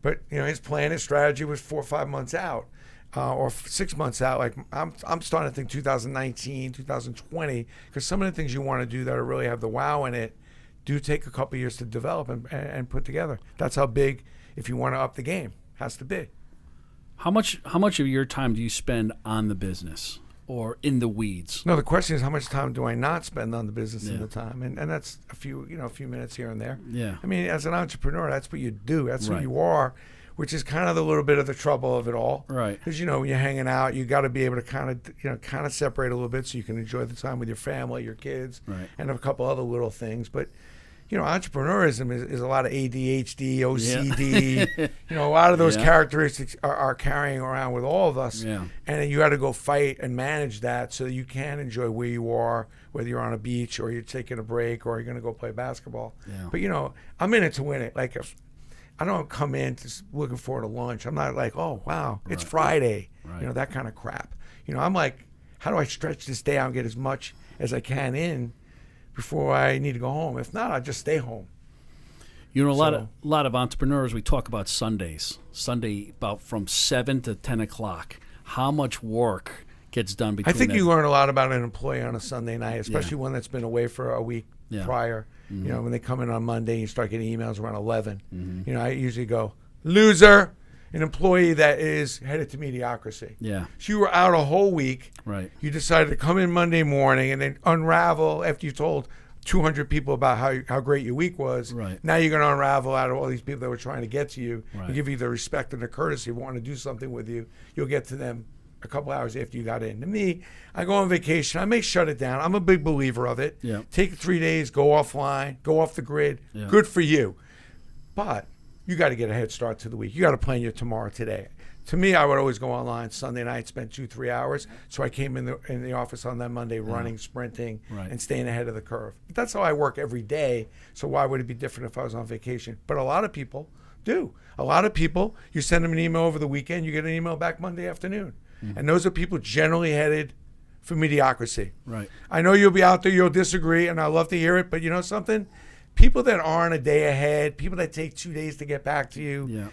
But, his plan, his strategy was 4 or 5 months out. Or 6 months out. Like, I'm starting to think 2019, 2020, because some of the things you want to do that really have the wow in it do take a couple years to develop and put together. That's how big, if you want to up the game, has to be. How much of your time do you spend on the business or in the weeds? No, the question is how much time do I not spend on the business in Yeah. the time, and that's a few minutes here and there. Yeah. I mean, as an entrepreneur, that's what you do. That's Right. who you are, which is kind of the little bit of the trouble of it all. Right. Because when you're hanging out, you got to be able to kind of separate a little bit so you can enjoy the time with your family, your kids, Right. and a couple other little things. But entrepreneurism is a lot of ADHD, OCD. A lot of those Yeah. characteristics are carrying around with all of us. Yeah. And you got to go fight and manage that so that you can enjoy where you are, whether you're on a beach or you're taking a break or you're going to go play basketball. Yeah. But, I'm in it to win it. Like, if I don't come in looking forward to lunch. I'm not like, oh, wow, it's Friday. Right. That kind of crap. I'm like, how do I stretch this day out and get as much as I can in before I need to go home? If not, I'll just stay home. A lot of entrepreneurs, we talk about Sundays. Sunday about from 7 to 10 o'clock. How much work gets done between I think that? you learn a lot about an employee on a Sunday night, especially one that's been away for a week Yeah. prior. Mm-hmm. When they come in on Monday, you start getting emails around 11. Mm-hmm. I usually go, loser, an employee that is headed to mediocrity. Yeah. So you were out a whole week. Right. You decided to come in Monday morning and then unravel after you told 200 people about how great your week was. Right. Now you're going to unravel out of all these people that were trying to get to you Right. and give you the respect and the courtesy of wanting to do something with you. You'll get to them a couple hours after you got in. To me, I go on vacation. I may shut it down. I'm a big believer of it. Yeah. Take 3 days, go offline, go off the grid. Yeah. Good for you. But you got to get a head start to the week. You got to plan your tomorrow today. To me, I would always go online Sunday night, spend 2-3 hours. So I came in the office on that Monday running, sprinting, Right. and staying ahead of the curve. But that's how I work every day. So why would it be different if I was on vacation? But a lot of people do. A lot of people, you send them an email over the weekend, you get an email back Monday afternoon. And those are people generally headed for mediocrity. Right. I know you'll be out there, you'll disagree, and I love to hear it, but you know something? People that aren't a day ahead, people that take 2 days to get back to you, Yeah.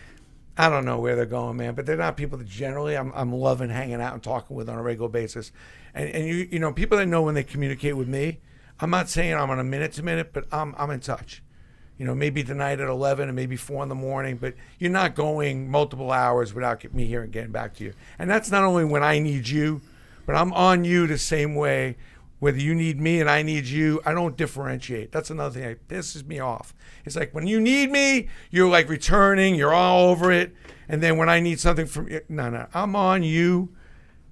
I don't know where they're going, man, but they're not people that generally I'm loving hanging out and talking with on a regular basis. And you know, people that know when they communicate with me, I'm not saying I'm on a minute to minute, but I'm in touch. Maybe tonight at 11 and maybe 4 in the morning, but you're not going multiple hours without me here and getting back to you. And that's not only when I need you, but I'm on you the same way. Whether you need me and I need you, I don't differentiate. That's another thing that pisses me off. It's like when you need me, you're like returning, you're all over it. And then when I need something from you, no, I'm on you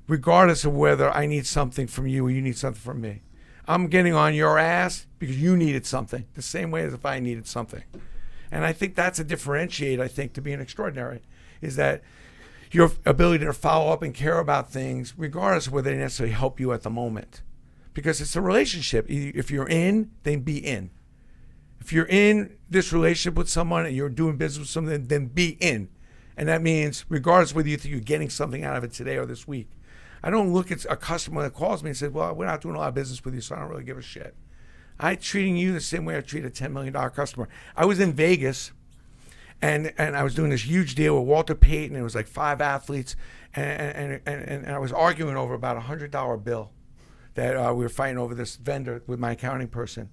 regardless of whether I need something from you or you need something from me. I'm getting on your ass because you needed something, the same way as if I needed something. And I think that's a differentiate, I think, to being extraordinary, is that your ability to follow up and care about things, regardless of whether they necessarily help you at the moment. Because it's a relationship. If you're in, then be in. If you're in this relationship with someone and you're doing business with someone, then be in. And that means, regardless of whether you think you're getting something out of it today or this week, I don't look at a customer that calls me and says, well, we're not doing a lot of business with you, so I don't really give a shit. I'm treating you the same way I treat a $10 million customer. I was in Vegas, and I was doing this huge deal with Walter Payton. It was like 5 athletes, and I was arguing over about a $100 bill that we were fighting over this vendor with my accounting person.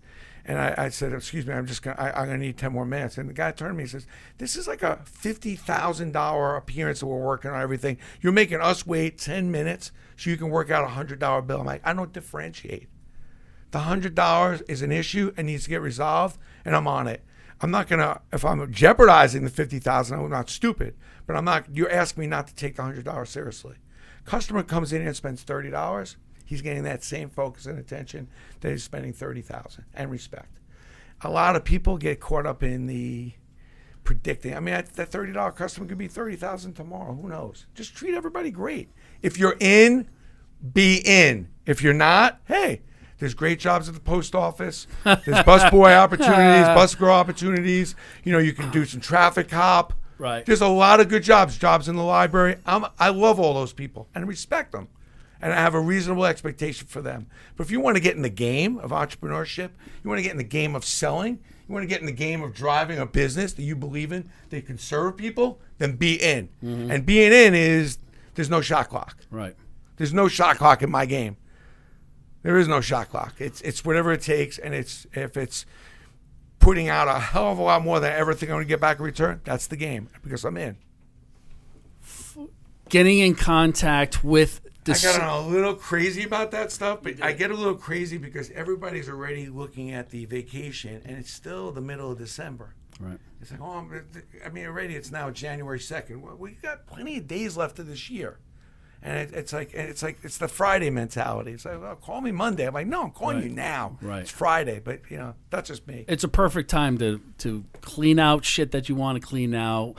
And I said, excuse me, I'm gonna need 10 more minutes. And the guy turned to me and says, this is like a $50,000 appearance that we're working on everything. You're making us wait 10 minutes so you can work out a $100 bill. I'm like, I don't differentiate. The $100 is an issue and needs to get resolved, and I'm on it. I'm not gonna, if I'm jeopardizing the $50,000, I'm not stupid, but I'm not, you're asking me not to take the $100 seriously. Customer comes in and spends $30, he's getting that same focus and attention that he's spending $30,000 and respect. A lot of people get caught up in the predicting. I mean, that $30 customer could be $30,000 tomorrow. Who knows? Just treat everybody great. If you're in, be in. If you're not, hey, there's great jobs at the post office. There's busboy opportunities, bus girl opportunities. You can do some traffic cop. Right. There's a lot of good jobs in the library. I love all those people and respect them. And I have a reasonable expectation for them. But if you want to get in the game of entrepreneurship, you want to get in the game of selling, you want to get in the game of driving a business that you believe in, that can serve people, then be in. Mm-hmm. And being in is, there's no shot clock. Right. There's no shot clock in my game. There is no shot clock. It's whatever it takes, and if it's putting out a hell of a lot more than I ever think I'm going to get back in return, that's the game because I'm in. Getting in contact with I got a little crazy about that stuff, but I get a little crazy because everybody's already looking at the vacation, and it's still the middle of December. Right. It's like, already it's now January 2nd. Well, we got plenty of days left of this year. And it's the Friday mentality. It's like, well, call me Monday. I'm like, no, I'm calling you now. Right. It's Friday, but that's just me. It's a perfect time to clean out shit that you want to clean out,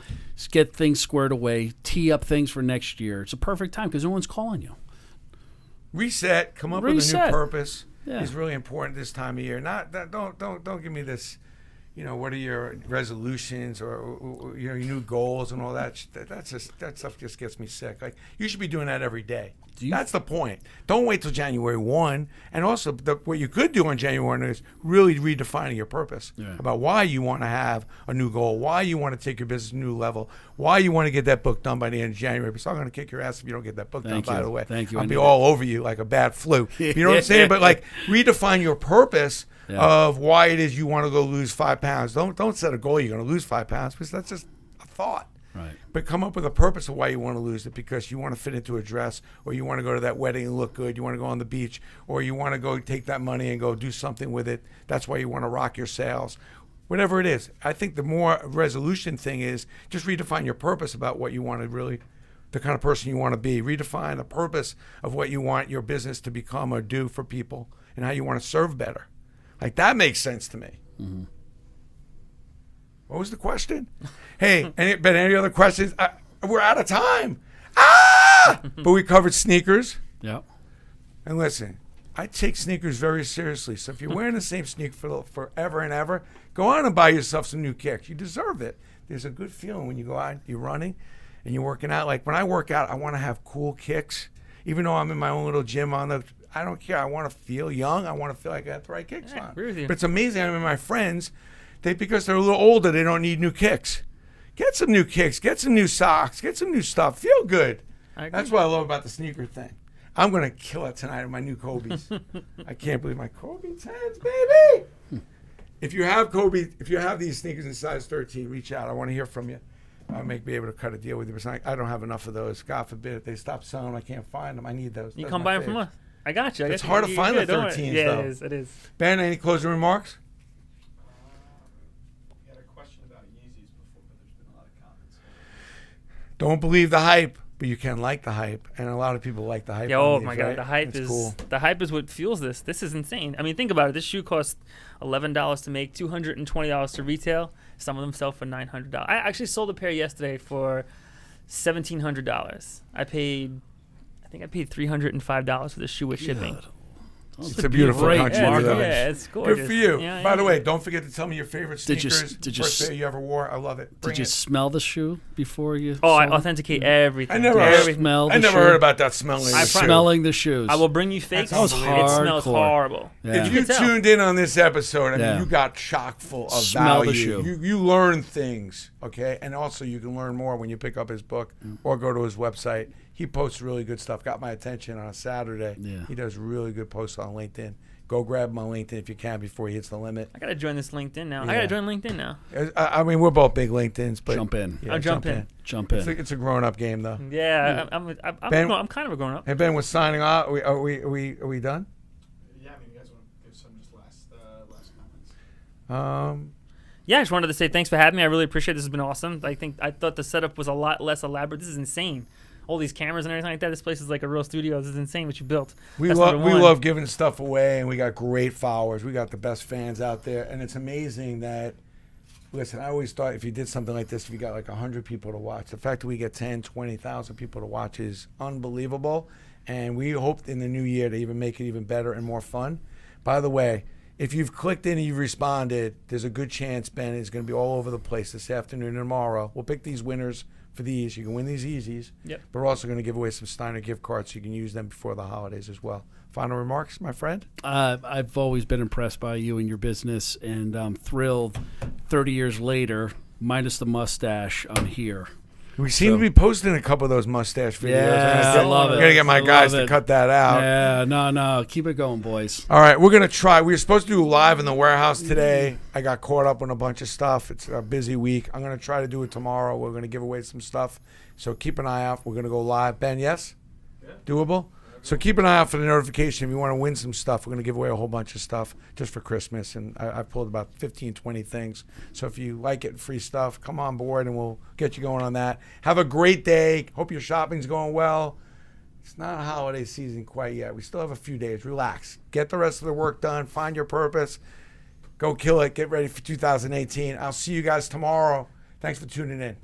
get things squared away, tee up things for next year. It's a perfect time because no one's calling you. Reset, come up with a new purpose is really important this time of year. Don't give me this. What are your resolutions or your new goals and all that? That stuff just gets me sick. Like, you should be doing that every day. That's the point. Don't wait till January 1. And also, what you could do on January 1 is really redefining your purpose about why you want to have a new goal, why you want to take your business to a new level, why you want to get that book done by the end of January. Because I'm going to kick your ass if you don't get that book done, by the way. Thank you. I'll be all over you like a bad flu. You know what I'm saying? But, like, redefine your purpose of why it is you want to go lose 5 pounds. Don't set a goal you're going to lose 5 pounds because that's just a thought. Right. But come up with a purpose of why you want to lose it, because you want to fit into a dress, or you want to go to that wedding and look good, you want to go on the beach, or you want to go take that money and go do something with it. That's why you want to rock your sales. Whatever it is. I think the more resolution thing is just redefine your purpose about what you want to really, the kind of person you want to be. Redefine the purpose of what you want your business to become or do for people and how you want to serve better. Like, that makes sense to me. Mm-hmm. What was the question? Hey, any other questions? We're out of time. But we covered sneakers. Yeah. And listen, I take sneakers very seriously. So if you're wearing the same sneaker for forever and ever, go out and buy yourself some new kicks. You deserve it. There's a good feeling when you go out, you're running, and you're working out. Like, when I work out, I want to have cool kicks. Even though I'm in my own little gym I don't care. I want to feel young. I want to feel like I got the right kicks on. Agree with you. But it's amazing. I mean, my friends, because they're a little older, they don't need new kicks. Get some new kicks. Get some new socks. Get some new stuff. Feel good. That's what I love about the sneaker thing. I'm going to kill it tonight with my new Kobe's. I can't believe my Kobe 10s, baby. If you have these sneakers in size 13, reach out. I want to hear from you. I may be able to cut a deal with you, but I don't have enough of those. God forbid if they stop selling them, I can't find them. I need those. You come buy them from us. I got you. It's hard to find the 13s, though. Yeah, it is. Ben, any closing remarks? We had a question about Yeezys before, but there's been a lot of comments. Don't believe the hype, but you can like the hype, and a lot of people like the hype. Yeah, oh my God, right? the hype It's is cool. The hype is what fuels this. This is insane. I mean, think about it. This shoe costs $11 to make, $220 to retail. Some of them sell for $900. I actually sold a pair yesterday for $1,700. I think I paid $305 for the shoe with shipping. It's a beautiful great country. market. Yeah, it's gorgeous. Good for you. Yeah, By the yeah. way, don't forget to tell me your favorite sneakers. Did you first pair you ever wore. I love it. Bring Did you it. smell the shoe before you? Oh, I sold it? authenticate everything. I never Everything. Smell the I never shoe. heard about that smelling. I the shoe. Smelling the shoes. I will bring you fakes. That was It smells hardcore. horrible. Yeah. If you can tell. tuned in on this episode, I mean, Yeah. you got chock full of Smell the value. shoe. You learn things, okay? And also, you can learn more when you pick up his book or go to his website. He posts really good stuff. Got my attention on a Saturday. Yeah. He does really good posts on LinkedIn. Go grab him on LinkedIn if you can before he hits the limit. I gotta join this LinkedIn now. Yeah. I gotta join LinkedIn now. I mean, we're both big LinkedIns, but Jump in. Yeah, I'll jump in. Jump in. It's a grown-up game, though. Yeah, Ben- I'm kind of a grown up. Hey Ben, we're signing off. Are we done? Yeah, I mean, you guys want to give some just last comments? Yeah, I just wanted to say thanks for having me. I really appreciate it. This has been awesome. I thought the setup was a lot less elaborate. This is insane. All these cameras and everything like that. This place is like a real studio. This is insane what you built. We That's love number we one. love giving stuff away, and we got great followers. We got the best fans out there, and it's amazing that. Listen, I always thought if you did something like this, if you got like 100 people to watch, the fact that we get 10, 20,000 people to watch is unbelievable, and we hope in the new year to even make it even better and more fun. By the way, if you've clicked in and you've responded, there's a good chance Ben is going to be all over the place this afternoon and tomorrow. We'll pick these winners for these. You can win these Yeezys. Yep. But we're also going to give away some Steiner gift cards so you can use them before the holidays as well. Final remarks, my friend? I've always been impressed by you and your business, and I'm thrilled 30 years later, minus the mustache, I'm here. We seem to be posting a couple of those mustache videos. Yeah, I love it. I'm going to get my I guys love to it. cut that out. Yeah, no. Keep it going, boys. All right, we're going to try. We were supposed to do live in the warehouse today. I got caught up on a bunch of stuff. It's a busy week. I'm going to try to do it tomorrow. We're going to give away some stuff. So keep an eye out. We're going to go live. Ben, yes? Yeah. Doable? So keep an eye out for the notification if you want to win some stuff. We're going to give away a whole bunch of stuff just for Christmas. And I pulled about 15, 20 things. So if you like it, free stuff, come on board and we'll get you going on that. Have a great day. Hope your shopping's going well. It's not a holiday season quite yet. We still have a few days. Relax. Get the rest of the work done. Find your purpose. Go kill it. Get ready for 2018. I'll see you guys tomorrow. Thanks for tuning in.